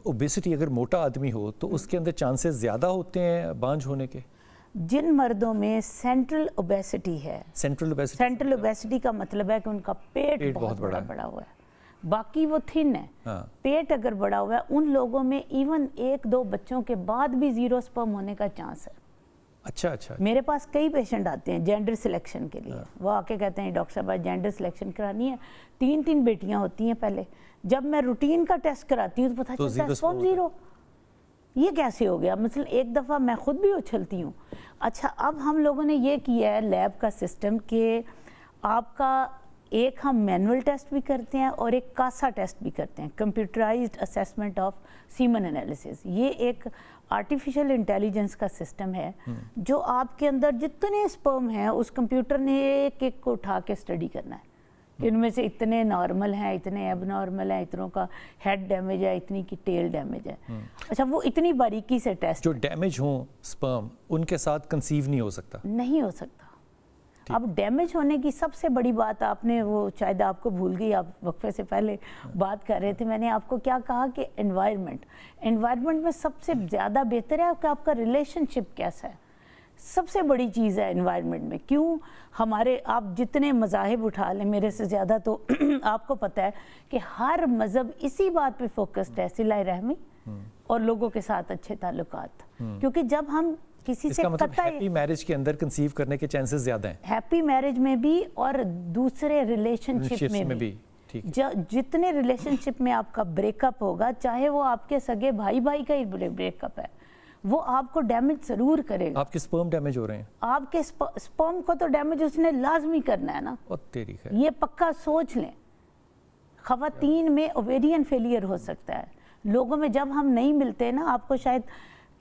Obesity अगर मोटा आदमी हो तो उसके अंदर चांसेस ज़्यादा होते हैं बांझ होने के? जिन मर्दों में सेंट्रल ओबेसिटी है, सेंट्रल ओबेसिटी का मतलब है कि उनका पेट बहुत बड़ा हुआ है, बाकी वो थिन है। हाँ। पेट अगर बड़ा हुआ है, उन लोगों में इवन 1-2 बच्चों के बाद भी 0 स्पर्म होने का चांस है। अच्छा। मेरे पास कई पेशेंट आते हैं जेंडर सिलेक्शन के लिए। हाँ। वो आके कहते हैं डॉक्टर साहब जेंडर सिलेक्शन करानी है, 3 बेटियां होती हैं पहले। जब मैं रूटीन का टेस्ट कराती हूँ तो पता चलता है स्पर्म 0। ये कैसे हो गया? मतलब एक दफ़ा मैं खुद भी उछलती हूँ। अच्छा, अब हम लोगों ने ये किया है लैब का सिस्टम कि आपका एक हम मैनुअल टेस्ट भी करते हैं और एक कासा टेस्ट भी करते हैं, computerised assessment of semen analysis. ये एक आर्टिफिशियल इंटेलिजेंस का सिस्टम है जो आपके अंदर जितने स्पर्म हैं उस कंप्यूटर ने एक को उठा के स्टडी करना है। इनमें से इतने नॉर्मल हैं, इतने एबनॉर्मल हैं, इतनों का हेड डैमेज है, इतनी की टेल डैमेज है। अच्छा, वो इतनी बारीकी से टेस्ट जो डैमेज हो स्पर्म उनके साथ कंसीव नहीं हो सकता? नहीं हो सकता। अब डैमेज होने की सबसे बड़ी बात आपने वो शायद आपको भूल गई, आप वक्फे से पहले बात कर रहे थे। मैंने आपको क्या कहा कि एनवायरनमेंट में सबसे ज़्यादा बेहतर है कि आपका रिलेशनशिप कैसा है। सबसे बड़ी चीज़ है एनवायरनमेंट में। क्यों? हमारे आप जितने मज़ाहिब उठा लें, मेरे से ज़्यादा तो आपको पता है कि हर मज़हब इसी बात पे फोकस्ड है, सिला रहमी और लोगों के साथ अच्छे ताल्लुकात। क्योंकि जब हम किसी से मतलब हैप्पी मैरिज के अंदर कंसीव करने के चांसेस ज़्यादा हैं, हैप्पी मैरिज में भी और दूसरे रिलेशनशिप में भी। जितने रिलेशनशिप में आपका ब्रेकअप होगा, चाहे वो आपके सगे भाई का ही ब्रेकअप है, वो आपको डैमेज जरूर करेगा। आपके स्पर्म डैमेज हो रहे हैं, आपके स्पर्म को तो डैमेज उसने लाजमी करना है ना। तेरी है। ये पक्का सोच लें। खवातीन में ओवेरियन फेलियर हो सकता है। लोगों में जब हम नहीं मिलते ना, आपको शायद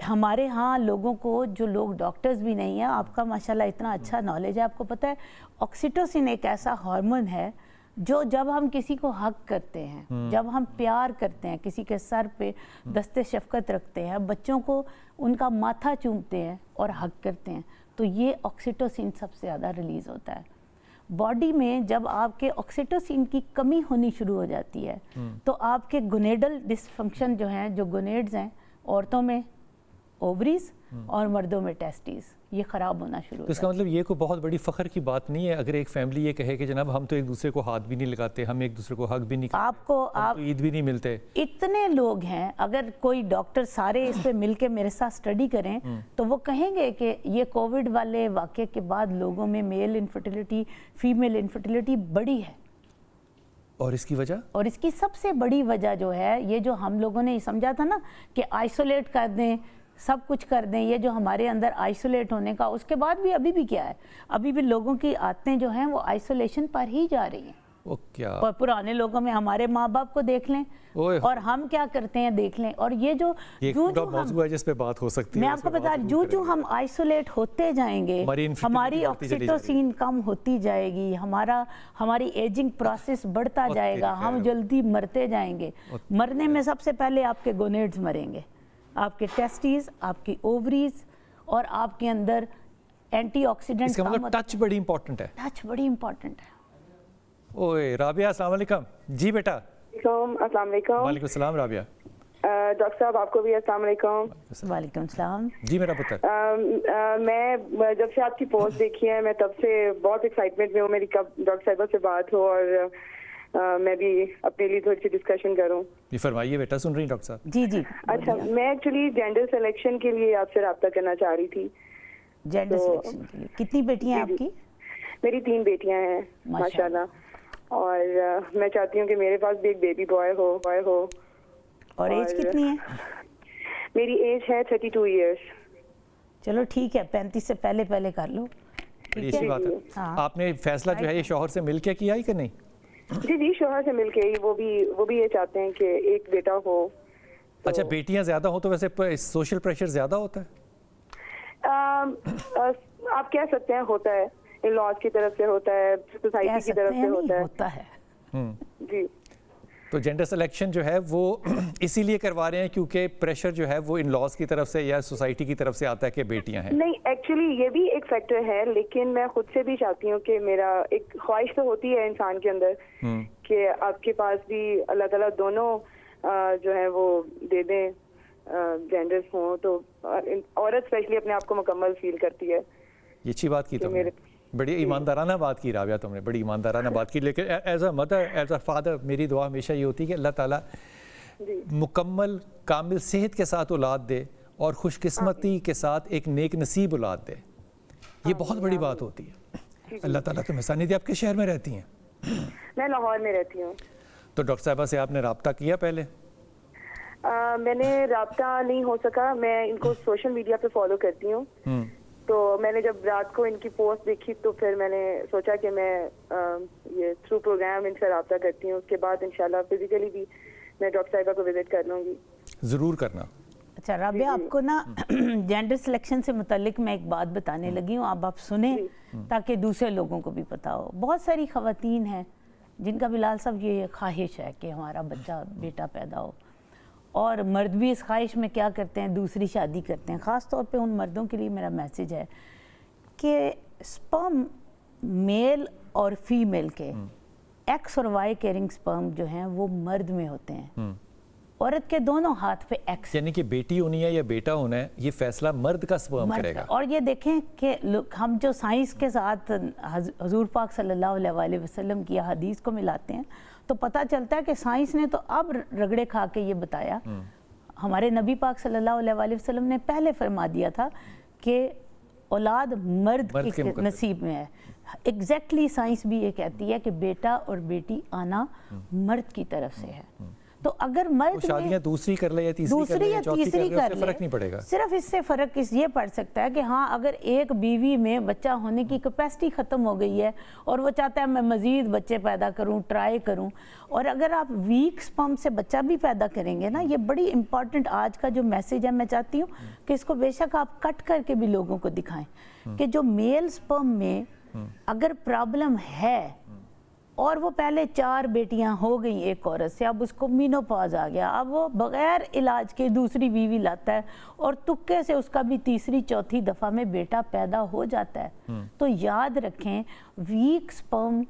हमारे यहाँ लोगों को, जो लोग डॉक्टर्स भी नहीं है, आपका माशाल्लाह इतना अच्छा नॉलेज है, आपको पता है ऑक्सीटोसिन एक ऐसा हार्मोन है जो जब हम किसी को हक करते हैं, जब हम प्यार करते हैं, किसी के सर पे दस्ते शफकत रखते हैं, बच्चों को उनका माथा चूमते हैं और हक करते हैं, तो ये ऑक्सीटोसिन सबसे ज़्यादा रिलीज़ होता है बॉडी में। जब आपके ऑक्सीटोसिन की कमी होनी शुरू हो जाती है तो आपके गोनेडल डिसफंक्शन जो हैं, जो गोनेड्स हैं औरतों में ओवरीज और मर्दों में टेस्टिस, ये ख़राब होना शुरू हो। तो इसका मतलब ये कोई बहुत बड़ी फ़ख्र की बात नहीं है अगर एक फैमिली ये कहे कि जनाब हम तो एक दूसरे को हाथ भी नहीं लगाते, हम एक दूसरे को हक भी नहीं करते, आप ईद भी नहीं मिलते। इतने लोग हैं, अगर कोई डॉक्टर सारे इस पे मिलके मेरे साथ स्टडी करें तो वो कहेंगे कि ये कोविड वाले वाक़े के बाद लोगों में मेल इनफर्टिलिटी, फीमेल इनफर्टिलिटी बढ़ी है। और इसकी वजह? और इसकी सबसे बड़ी वजह जो है, ये जो हम लोगों ने समझा था ना कि आइसोलेट कर दें, सब कुछ कर दें, ये जो हमारे अंदर आइसोलेट होने का, उसके बाद भी अभी भी क्या है, अभी भी लोगों की आदतें जो हैं वो आइसोलेशन पर ही जा रही हैं। वो क्या? और पुराने लोगों में हमारे माँ बाप को देख लें और हम क्या करते हैं देख लें। और ये जो मौजूद है जिस पे बात हो सकती है, मैं आपको बता, जो हम आइसोलेट होते जाएंगे, हमारी ऑक्सीटोसिन कम होती जाएगी, हमारी एजिंग प्रोसेस बढ़ता जाएगा, हम जल्दी मरते जाएंगे। मरने में सबसे पहले आपके गोनेड्स मरेंगे, आपके टेस्टिस, आपकी ओवरीज और आपके अंदर एंटीऑक्सीडेंट। इसका मतलब टच बड़ी इंपॉर्टेंट है। टच बड़ी इंपॉर्टेंट है। ओए राबिया, अस्सलाम वालेकुम। जी बेटा। अस्सलाम वालेकुम। वालेकुम सलाम राबिया। डॉक्टर साहब आपको भी अस्सलाम वालेकुम। वालेकुम सलाम। जी मेरा पुत्र। मैं जब से आपकी पोस्ट देखी है, मैं तब से बहुत एक्साइटमेंट में हूँ मेरी कब डॉक्टर साहिबा से बात हो और मैं भी अपने लिए थोड़ी सी डिस्कशन करूं। जी फरमाइए बेटा, सुन रही हैं डॉक्टर साहब। जी। अच्छा, मैं एक्चुअली जेंडर सिलेक्शन के लिए आपसे रब्ता करना चाह रही थी। जेंडर सिलेक्शन के लिए कितनी बेटियां हैं आपकी? मेरी 3 बेटियां हैं माशाल्लाह, और मैं चाहती हूँ कि मेरे पास भी एक बेबी बॉय हो। और एज कितनी है? मेरी एज है 32 इयर्स। चलो ठीक है, 35 से पहले कर लो। अच्छी बात है। हाँ। आपने फैसला जो है ये शौहर से मिलके किया ही कि नहीं? जी शौहर से मिलके ही, वो भी ये चाहते हैं कि एक बेटा हो। तो अच्छा, बेटियां ज्यादा हो तो वैसे सोशल प्रेशर ज्यादा होता है? आप कह सकते हैं होता है, इन लॉज की तरफ से होता है, सोसाइटी की तरफ से होता है। जी। तो जेंडर सिलेक्शन जो है वो इसीलिए करवा रहे हैं क्योंकि प्रेशर जो है वो इन लॉज की तरफ से या सोसाइटी की तरफ से आता है कि बेटियां हैं? नहीं, एक्चुअली ये भी एक फैक्टर है, लेकिन मैं खुद से भी चाहती हूँ कि मेरा एक ख्वाहिश तो होती है इंसान के अंदर कि आपके पास भी अल्लाह ताला दोनों जो है वो दे दें, जेंडर्स हों, तो औरत स्पेशली अपने आप को मुकम्मल फील करती है। ये अच्छी बात की तुमने, बड़ी ईमानदाराना बात की राबिया, तुमने बड़ी ईमानदाराना बात की। लेकिन as a mother, as a father, मेरी दुआ हमेशा ये होती है कि अल्लाह ताला मुकम्मल कामिल सेहत के साथ औलाद दे और खुशकिस्मती के साथ एक नेक नसीब औलाद दे। ये बहुत बड़ी बात होती है। अल्लाह ताला तुम्हें सानिध्य। आप किस शहर में रहती हैं? मैं लाहौर में रहती हूँ। तो डॉक्टर साहिबा से आपने रब्ता किया पहले? मैंने रब्ता नहीं हो सका, मैं इनको सोशल मीडिया पे फॉलो करती हूँ। तो मैंने जब रात को इनकी पोस्ट देखी तो फिर मैंने सोचा कि मैं ये थ्रू प्रोग्राम इनसे रब्ता करती हूँ। उसके बाद इंशाल्लाह फिजिकली भी मैं डॉक्टर साहिबा को विजिट कर लूँगी। ज़रूर करना। अच्छा राबिया, आपको ना जेंडर सिलेक्शन से मुतालिक मैं एक बात बताने लगी हूँ, आप सुने ताकि दूसरे लोगों को भी पता हो। बहुत सारी ख़वातीन हैं जिनका बिलाल साहब ये ख्वाहिश है कि हमारा बच्चा बेटा पैदा हो, और मर्द भी इस ख्वाहिश में क्या करते हैं, दूसरी शादी करते हैं। ख़ास तौर पे उन मर्दों के लिए मेरा मैसेज है कि स्पर्म मेल और फीमेल के एक्स और वाई कैरिंग स्पर्म जो हैं वो मर्द में होते हैं, औरत के दोनों हाथ पे एक्स। यानी कि बेटी होनी है या बेटा होना है, ये फैसला मर्द का स्पर्म करेगा। और ये देखें कि हम जो साइंस के साथ हजूर पाक सल्लल्लाहु अलैहि वसल्लम की हदीस को मिलाते हैं तो पता चलता है कि साइंस ने तो अब रगड़े खा के ये बताया, हमारे नबी पाक सल्लल्लाहु अलैहि वसल्लम ने पहले फरमा दिया था कि औलाद मर्द के नसीब में है। एग्जैक्टली साइंस भी ये कहती है कि बेटा और बेटी आना मर्द की तरफ से है। तो अगर मर्द शादियां दूसरी कर ले या तीसरी कर ले, फर्क नहीं पड़ेगा। सिर्फ इससे फर्क ये पड़ सकता है कि हाँ, अगर एक बीवी में बच्चा होने की कैपेसिटी ख़त्म हो गई है और वो चाहता है मैं मज़ीद बच्चे पैदा करूं, ट्राई करूं, और अगर आप वीक स्पर्म से बच्चा भी पैदा करेंगे ना, ये बड़ी इंपॉर्टेंट आज का जो मैसेज है, मैं चाहती हूँ कि इसको बेशक आप कट करके भी लोगों को दिखाएं कि जो मेल स्पर्म में अगर प्रॉब्लम है और वो पहले 4 बेटियां हो गई एक औरत से, अब उसको मीनोपॉज आ गया, अब वो बगैर इलाज के दूसरी बीवी लाता है और तुक्के से उसका भी तीसरी चौथी दफ़ा में बेटा पैदा हो जाता है। तो याद रखें, वीक स्पर्म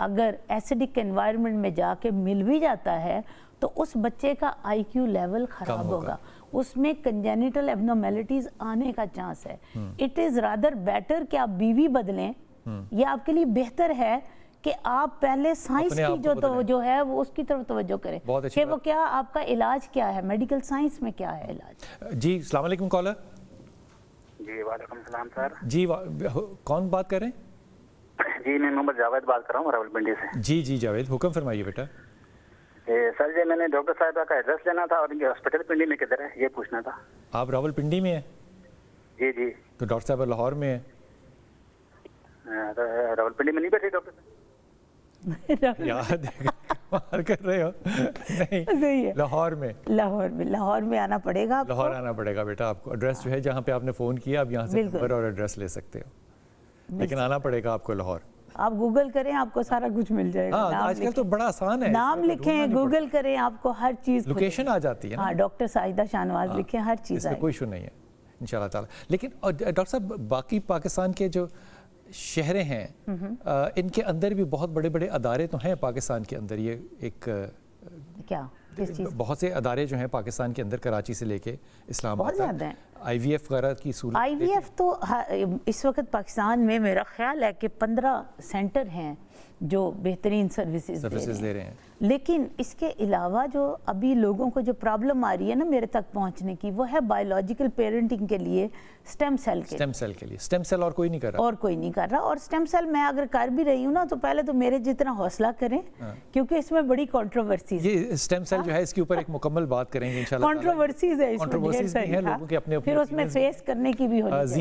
अगर एसिडिक एनवायरनमेंट में जाके मिल भी जाता है तो उस बच्चे का IQ लेवल ख़राब होगा, उसमें कंजेनिटल एब्नॉर्मेलिटीज़ आने का चांस है। इट इज़ रादर बेटर कि आप बीवी बदलें, ये आपके लिए बेहतर है कि आप पहले साइंस की जो है वो उसकी तरफ तवज्जो करें कि वो क्या आपका इलाज क्या है, मेडिकल साइंस में क्या है इलाज। जी अस्सलाम वालेकुम कॉलर। जी वालेकुम सलाम सर। जी कौन बात कर रहे हैं? जी मैं मोहम्मद जावेद बात कर रहा हूँ रावलपिंडी से। जी जी जावेद, हुक्म फरमाइए बेटा। सर जी मैंने डॉक्टर साहिबा का एड्रेस लेना था और इनके हॉस्पिटल पिंडी में किधर है ये पूछना था। आप रावलपिंडी में हैं? जी जी। तो डॉक्टर साहब लाहौर में है? रावलपिंडी में नहीं बैठे डॉक्टर? याद कर रहे हो? नहीं, लाहौर में आना पड़ेगा आपको। लाहौर आना पड़ेगा बेटा आपको। एड्रेस जो है जहाँ पे आपने फ़ोन किया, आप यहाँ से नंबर और एड्रेस ले सकते हो, लेकिन आना पड़ेगा आपको लाहौर। आप गूगल करें, आपको सारा कुछ मिल जाएगा। आजकल तो बड़ा आसान है, नाम लिखें, गूगल करें, आपको हर चीज़ लोकेशन आ जाती है। हाँ, डॉक्टर साहिदा शाहनवाज लिखें, हर चीज़ इसमें कोई इशू नहीं है इंशाल्लाह ताला। लेकिन डॉक्टर साहब, बाकी पाकिस्तान के जो शहरें हैं इनके अंदर भी बहुत बड़े बड़े अदारे तो हैं पाकिस्तान के अंदर। ये एक क्या बहुत से अदारे जो हैं पाकिस्तान के अंदर, कराची से लेके इस्लामाबाद तक, IVF वगैरह की सूरत। IVF तो इस वक्त पाकिस्तान में मेरा ख्याल है कि 15 सेंटर हैं जो बेहतरीन सर्विसेज दे रहे हैं। लेकिन इसके अलावा जो अभी लोगों को जो प्रॉब्लम आ रही है ना मेरे तक पहुंचने की, वो है बायोलॉजिकल पेरेंटिंग के लिए स्टेम सेल के लिए। स्टेम सेल और कोई नहीं कर रहा। और स्टेम सेल मैं अगर कर भी रही हूँ ना, तो पहले तो मेरे जितना हौसला करें, क्योंकि इसमें बड़ी कंट्रोवर्सीज है। ये स्टेम सेल जो है इसके ऊपर एक मुकम्मल बात करेंगे इंशाल्लाह। कंट्रोवर्सीज है, लोगों के अपने, फिर उसमें फेस करने की भी होनी चाहिए।